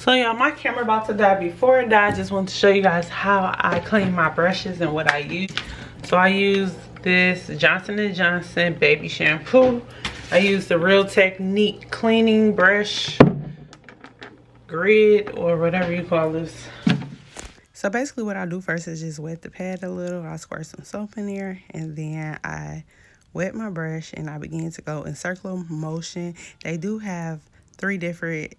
So y'all, my camera about to die. Before it died, I just want to show you guys how I clean my brushes and what I use. So I use this Johnson & Johnson baby shampoo. I use the Real Technique cleaning brush grid, or whatever you call this. So basically what I do first is just wet the pad a little. I squirt some soap in there, and then I wet my brush and I begin to go in circular motion. They do have 3 different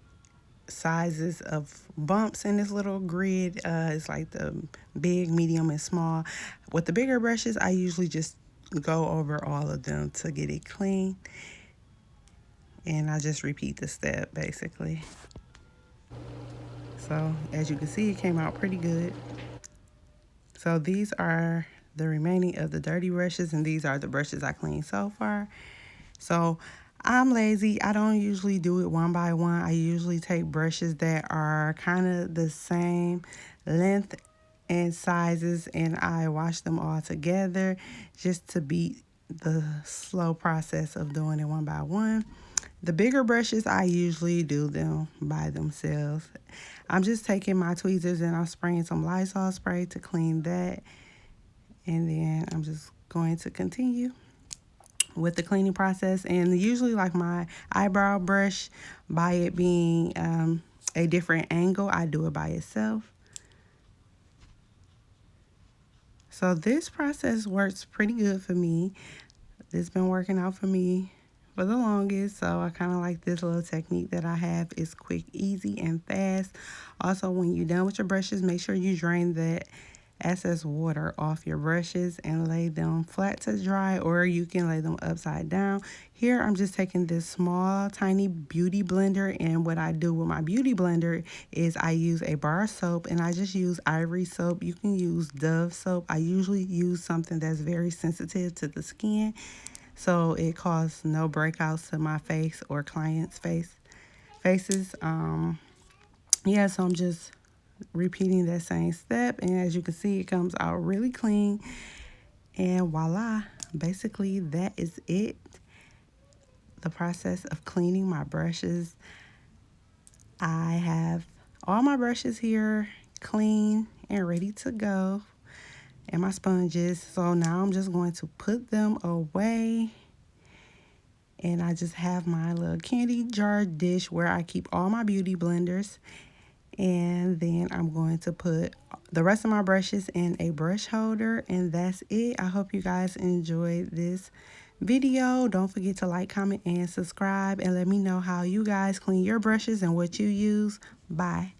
sizes of bumps in this little grid. It's like the big, medium, and small. With the bigger brushes, I usually just go over all of them to get it clean, and I just repeat the step basically. So as you can see, it came out pretty good. So these are the remaining of the dirty brushes, and these are the brushes I cleaned so far. So I'm lazy. I don't usually do it one by one. I usually take brushes that are kind of the same length and sizes, and I wash them all together just to beat the slow process of doing it one by one. The bigger brushes, I usually do them by themselves. I'm just taking my tweezers and I'm spraying some Lysol spray to clean that. And then I'm just going to continue with the cleaning process. And usually, like my eyebrow brush, by it being a different angle, I do it by itself. So this process works pretty good for me. It's been working out for me for the longest, so I kind of like this little technique that I have. It's quick, easy, and fast. Also, when you're done with your brushes, make sure you drain that excess water off your brushes and lay them flat to dry, or you can lay them upside down. Here I'm just taking this small tiny beauty blender, and what I do with my beauty blender is I use a bar soap, and I just use Ivory soap. You can use Dove soap. I usually use something that's very sensitive to the skin, so it causes no breakouts to my face or clients' faces. Yeah, so I'm just repeating that same step, and as you can see, it comes out really clean. And voila, basically that is it. The process of cleaning my brushes. I have all my brushes here clean and ready to go, and my sponges. So now I'm just going to put them away. And I just have my little candy jar dish where I keep all my beauty blenders. And then I'm going to put the rest of my brushes in a brush holder, and that's it. I hope you guys enjoyed this video. Don't forget to like, comment, and subscribe, and let me know how you guys clean your brushes and what you use. Bye.